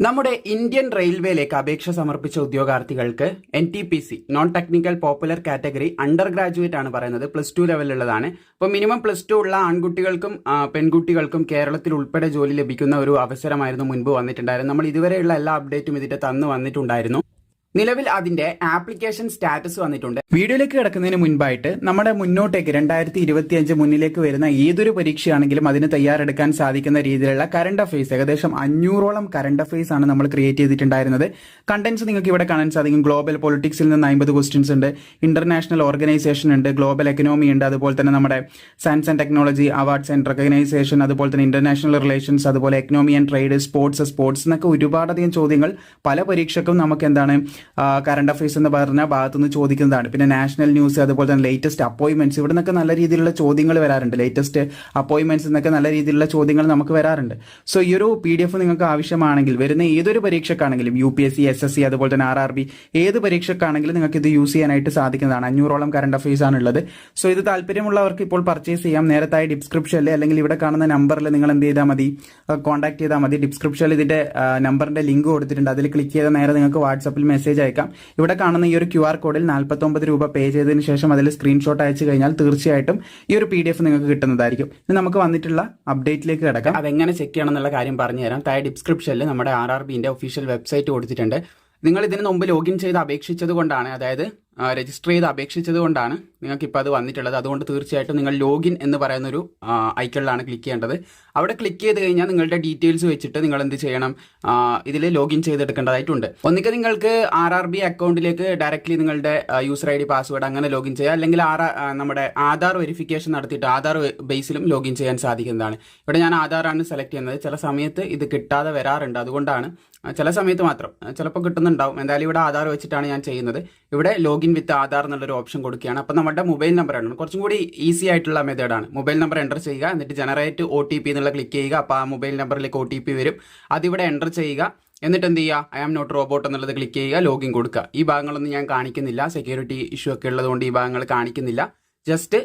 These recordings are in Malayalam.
നമ്മുടെ ഇന്ത്യൻ റെയിൽവേയിലേക്ക് അപേക്ഷ സമർപ്പിച്ച ഉദ്യോഗാർത്ഥികൾക്ക് NTPC non technical popular category under graduate ആണ് പറയുന്നത്. +2 ലെവലിലുള്ളതാണ്. അപ്പോൾ മിനിമം +2 ഉള്ള ആൺകുട്ടികൾക്കും പെൺകുട്ടികൾക്കും കേരളത്തിൽ ഉൾപ്പെടെ ജോലി ലഭിക്കുന്ന ഒരു അവസരമായിരുന്നു മുൻപ് വന്നിട്ടുണ്ടായിരുന്നത്. നമ്മൾ ഇതുവരെയുള്ള എല്ലാ അപ്ഡേറ്റും ഇതിന്റെ തന്നു വന്നിട്ടുണ്ടായിരുന്നു. നിലവിൽ അതിന്റെ ആപ്ലിക്കേഷൻ സ്റ്റാറ്റസ് വന്നിട്ടുണ്ട്. വീഡിയോയിലേക്ക് കിടക്കുന്നതിന് മുൻപായിട്ട് നമ്മുടെ മുന്നോട്ടേക്ക് 2025 മുന്നിലേക്ക് വരുന്ന ഏതൊരു പരീക്ഷയാണെങ്കിലും അതിന് തയ്യാറെടുക്കാൻ സാധിക്കുന്ന രീതിയിലുള്ള കറണ്ട് അഫയേഴ്സ് ഏകദേശം 500ഓളം കറണ്ട് അഫയേഴ്സ് ആണ് നമ്മൾ ക്രിയേറ്റ് ചെയ്തിട്ടുണ്ടായിരുന്നത്. കണ്ടന്റ്സ് നിങ്ങൾക്ക് ഇവിടെ കാണാൻ സാധിക്കും. ഗ്ലോബൽ പൊളിറ്റിക്സിൽ നിന്ന് 50 ക്വസ്റ്റ്യൻസ് ഉണ്ട്, ഇന്റർനാഷണൽ ഓർഗനൈസേഷൻ ഉണ്ട്, ഗ്ലോബൽ എക്കണോമി ഉണ്ട്, അതുപോലെ തന്നെ നമ്മുടെ science and technology awards and recognition, അതുപോലെ തന്നെ ഇന്റർനാഷണൽ റിലേഷൻസ്, അതുപോലെ എക്കണോമി ആൻഡ് ട്രേഡ്, സ്പോർട്സ് എന്നൊക്കെ ഒരുപാടധികം ചോദ്യങ്ങൾ പല പരീക്ഷയ്ക്കും നമുക്ക് എന്താണ് കറണ്ട് അഫയേഴ്സ് എന്ന് പറഞ്ഞ ഭാഗത്തുനിന്ന് ചോദിക്കുന്നതാണ്. പിന്നെ നാഷണൽ ന്യൂസ്, അതുപോലെ തന്നെ ലേറ്റസ്റ്റ് അപ്പോയിന്റ്മെന്റ്സ്, ഇവിടെ നിന്നൊക്കെ നല്ല രീതിയിലുള്ള ചോദ്യങ്ങൾ വരാറുണ്ട്. ലേറ്റസ്റ്റ് അപ്പോയിന്റ്മെന്റ്സ് എന്നൊക്കെ നല്ല രീതിയിലുള്ള ചോദ്യങ്ങൾ നമുക്ക് വരാറുണ്ട്. സോ ഈ ഒരു PDF നിങ്ങൾക്ക് ആവശ്യമാണെങ്കിൽ വരുന്ന ഏതൊരു പരീക്ഷക്കാണെങ്കിലും UPSC, SSC, അതുപോലെ തന്നെ RRB ഏത് പരീക്ഷക്കാണെങ്കിലും നിങ്ങൾക്ക് ഇത് യൂസ് ചെയ്യാനായിട്ട് സാധിക്കുന്നതാണ്. 500ഓളം കറണ്ട് അഫയേഴ്സ് ആണുള്ളത്. സോ ഇത് താല്പര്യമുള്ളവർക്ക് ഇപ്പോൾ പർച്ചേസ് ചെയ്യാം. നേരത്തായി ഡിസ്ക്രിപ്ഷനിൽ അല്ലെങ്കിൽ ഇവിടെ കാണുന്ന നമ്പറിൽ നിങ്ങൾ എന്ത് ചെയ്താൽ മതി, കോൺടാക്ട് ചെയ്താൽ മതി. ഡിസ്ക്രിപ്ഷനിൽ ഇതിന്റെ നമ്പറിന്റെ ലിങ്ക് കൊടുത്തിട്ടുണ്ട്. അതിൽ ക്ലിക്ക് ചെയ്ത നേരെ നിങ്ങൾക്ക് വാട്സാപ്പിൽ മെസ്സേജ് അയക്കാം. ഇവിടെ കാണുന്ന ഈ ഒരു QR കോഡിൽ 49 രൂപ പേ ചെയ്തതിന് ശേഷം അതിൽ സ്ക്രീൻഷോട്ട് അയച്ചു കഴിഞ്ഞാൽ തീർച്ചയായിട്ടും ഈ ഒരു PDF നിങ്ങൾക്ക് കിട്ടുന്നതായിരിക്കും. ഇനി നമുക്ക് വന്നിട്ടുള്ള അപ്ഡേറ്റിലേക്ക് കിടക്കാം. അതെങ്ങനെ ചെക്ക് ചെയ്യണം എന്നുള്ള കാര്യം പറഞ്ഞുതരാം. താഴെ ഡിസ്ക്രിപ്ഷനിൽ നമ്മുടെ RRBന്റെ ഒഫീഷ്യൽ വെബ്സൈറ്റ് കൊടുത്തിട്ടുണ്ട്. നിങ്ങൾ ഇതിന് മുമ്പ് ലോഗിൻ ചെയ്ത് അപേക്ഷിച്ചത് കൊണ്ടാണ്, അതായത് രജിസ്റ്റർ ചെയ്ത് അപേക്ഷിച്ചത് കൊണ്ടാണ് നിങ്ങൾക്ക് ഇപ്പോൾ അത് വന്നിട്ടുള്ളത്. അതുകൊണ്ട് തീർച്ചയായിട്ടും നിങ്ങൾ ലോഗിൻ എന്ന് പറയുന്നൊരു ഐക്കണിലാണ് ക്ലിക്ക് ചെയ്യേണ്ടത്. അവിടെ ക്ലിക്ക് ചെയ്ത് കഴിഞ്ഞാൽ നിങ്ങളുടെ ഡീറ്റെയിൽസ് വെച്ചിട്ട് നിങ്ങൾ എന്ത് ചെയ്യണം, ഇതിൽ ലോഗിൻ ചെയ്തെടുക്കേണ്ടതായിട്ടുണ്ട്. ഒന്നിക്ക് നിങ്ങൾക്ക് RRB അക്കൗണ്ടിലേക്ക് ഡയറക്റ്റ്ലി നിങ്ങളുടെ യൂസർ ID പാസ്വേഡ് അങ്ങനെ ലോഗിൻ ചെയ്യുക, അല്ലെങ്കിൽ നമ്മുടെ ആധാർ വെരിഫിക്കേഷൻ നടത്തിയിട്ട് ആധാർ ബേസിലും ലോഗിൻ ചെയ്യാൻ സാധിക്കുന്നതാണ്. ഇവിടെ ഞാൻ ആധാറാണ് സെലക്ട് ചെയ്യുന്നത്. ചില സമയത്ത് ഇത് കിട്ടാതെ വരാറുണ്ട്, അതുകൊണ്ടാണ്. ചില സമയത്ത് മാത്രം, ചിലപ്പോൾ കിട്ടുന്നുണ്ടാവും. എന്തായാലും ഇവിടെ ആധാർ വെച്ചിട്ടാണ് ഞാൻ ചെയ്യുന്നത്. ഇവിടെ ലോഗിൻ വിത്ത് ആധാർ എന്നുള്ളൊരു ഓപ്ഷൻ കൊടുക്കുകയാണ്. അപ്പോൾ നമ്മുടെ മൊബൈൽ നമ്പറാണ് കുറച്ചും കൂടി ഈസി ആയിട്ടുള്ള മെത്തേഡാണ്. മൊബൈൽ നമ്പർ എൻ്റർ ചെയ്യുക, എന്നിട്ട് ജനറേറ്റ് OTP എന്നുള്ള ക്ലിക്ക് ചെയ്യുക. അപ്പോൾ ആ മൊബൈൽ നമ്പറിലേക്ക് OTP വരും. അതിവിടെ എൻ്റർ ചെയ്യുക. എന്നിട്ട് എന്ത് ചെയ്യുക, I am not robot എന്നുള്ളത് ക്ലിക്ക് ചെയ്യുക, ലോഗിൻ കൊടുക്കുക. ഈ ഭാഗങ്ങളൊന്നും ഞാൻ കാണിക്കുന്നില്ല, സെക്യൂരിറ്റി ഇഷ്യൂ ഒക്കെ ഉള്ളതുകൊണ്ട് ഈ ഭാഗങ്ങൾ കാണിക്കുന്നില്ല. ജസ്റ്റ്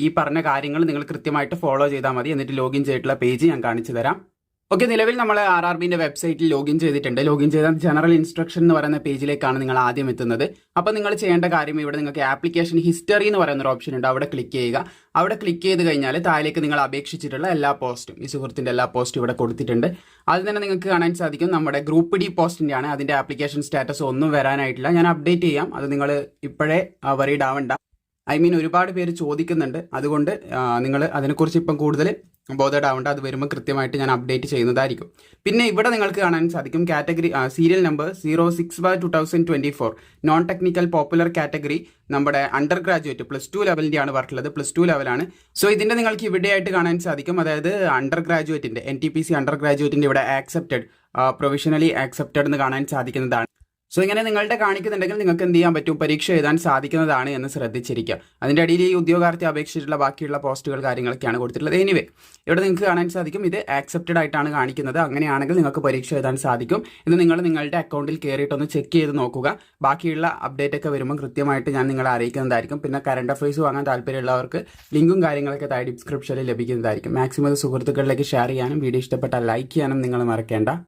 ഈ പറഞ്ഞ കാര്യങ്ങൾ നിങ്ങൾ കൃത്യമായിട്ട് ഫോളോ ചെയ്താൽ മതി. എന്നിട്ട് ലോഗിൻ ചെയ്തിട്ടുള്ള പേജ് ഞാൻ കാണിച്ചു തരാം. ഓക്കെ, നിലവിൽ നമ്മൾ RRBന്റെ വെബ്സൈറ്റിൽ ലോഗിൻ ചെയ്തിട്ടുണ്ട്. ലോഗിൻ ചെയ്താൽ ജനറൽ ഇൻസ്ട്രക്ഷൻ എന്ന് പറയുന്ന പേജിലേക്കാണ് നിങ്ങൾ ആദ്യം എത്തുന്നത്. അപ്പോൾ നിങ്ങൾ ചെയ്യേണ്ട കാര്യം, ഇവിടെ നിങ്ങൾക്ക് ആപ്ലിക്കേഷൻ ഹിസ്റ്ററി എന്ന് പറയുന്ന ഒരു ഓപ്ഷൻ ഉണ്ട്, അവിടെ ക്ലിക്ക് ചെയ്യുക. അവിടെ ക്ലിക്ക് ചെയ്ത് കഴിഞ്ഞാൽ താഴേക്ക് നിങ്ങൾ അപേക്ഷിച്ചിട്ടുള്ള എല്ലാ പോസ്റ്റും, ഈ സുഹൃത്തിൻ്റെ എല്ലാ പോസ്റ്റും ഇവിടെ കൊടുത്തിട്ടുണ്ട്. അത് തന്നെ നിങ്ങൾക്ക് കാണാൻ സാധിക്കും. നമ്മുടെ ഗ്രൂപ്പ് D പോസ്റ്റിൻ്റെ ആണ്. അതിൻ്റെ ആപ്ലിക്കേഷൻ സ്റ്റാറ്റസ് ഒന്നും വരാനായിട്ടില്ല. ഞാൻ അപ്ഡേറ്റ് ചെയ്യാം, അത് നിങ്ങൾ ഇപ്പോഴേ വറീഡ് ആവണ്ട. ഒരുപാട് പേര് ചോദിക്കുന്നുണ്ട്. അതുകൊണ്ട് നിങ്ങൾ അതിനെക്കുറിച്ച് ഇപ്പം കൂടുതൽ ബോധേഡ് ആവേണ്ട. അത് വരുമ്പോൾ കൃത്യമായിട്ട് ഞാൻ അപ്ഡേറ്റ് ചെയ്യുന്നതായിരിക്കും. പിന്നെ ഇവിടെ നിങ്ങൾക്ക് കാണാൻ സാധിക്കും category serial number 06/2024 non technical popular category നമ്മുടെ അണ്ടർ ഗ്രാജുവേറ്റ് +2 ലെവലിൻ്റെ ആണ് പറഞ്ഞിട്ടുള്ളത്. +2 ലെവലാണ്. സോ ഇതിൻ്റെ നിങ്ങൾക്ക് ഇവിടെയായിട്ട് കാണാൻ സാധിക്കും. അതായത് അണ്ടർ ഗ്രാജുവേറ്റിൻ്റെ NTPC അണ്ടർ ഗ്രാജുവേറ്റിൻ്റെ ഇവിടെ ആക്സെപ്റ്റഡ്, പ്രൊവിഷണലി ആക്സെപ്റ്റഡ് എന്ന് കാണാൻ സാധിക്കുന്നതാണ്. സോ ഇങ്ങനെ നിങ്ങളുടെ കാണിക്കുന്നുണ്ടെങ്കിൽ നിങ്ങൾക്ക് എന്ത് ചെയ്യാൻ പറ്റും, പരീക്ഷ എഴുതാൻ സാധിക്കുന്നതാണ് എന്ന് ശ്രദ്ധിച്ചിരിക്കുക. അതിൻ്റെ അടിയിൽ ഈ ഉദ്യോഗാർത്ഥി അപേക്ഷിച്ചിട്ടുള്ള ബാക്കിയുള്ള പോസ്റ്റുകൾ കാര്യങ്ങളൊക്കെയാണ് കൊടുത്തിട്ടുള്ളത്. എനിവേ ഇവിടെ നിങ്ങൾക്ക് കാണാൻ സാധിക്കും ഇത് ആക്സെപ്റ്റഡ് ആയിട്ടാണ് കാണിക്കുന്നത്. അങ്ങനെയാണെങ്കിൽ നിങ്ങൾക്ക് പരീക്ഷ എഴുതാൻ സാധിക്കും. ഇത് നിങ്ങൾ നിങ്ങളുടെ അക്കൗണ്ടിൽ കയറിയിട്ടൊന്ന് ചെക്ക് ചെയ്ത് നോക്കുക. ബാക്കിയുള്ള അപ്ഡേറ്റ് ഒക്കെ വരുമ്പോൾ കൃത്യമായിട്ട് ഞാൻ നിങ്ങളെ അറിയിക്കുന്നതായിരിക്കും. പിന്നെ കറണ്ട് അഫയേഴ്സ് വാങ്ങാൻ താല്പര്യമുള്ളവർക്ക് ലിങ്കും കാര്യങ്ങളൊക്കെ താഴെ ഡിസ്ക്രിപ്ഷനിൽ ലഭിക്കുന്നതായിരിക്കും. മാക്സിമം സുഹൃത്തുക്കളിലേക്ക് ഷെയർ ചെയ്യാനും വീഡിയോ ഇഷ്ടപ്പെട്ടാൽ ലൈക്ക് ചെയ്യാനും നിങ്ങൾ മറക്കേണ്ട.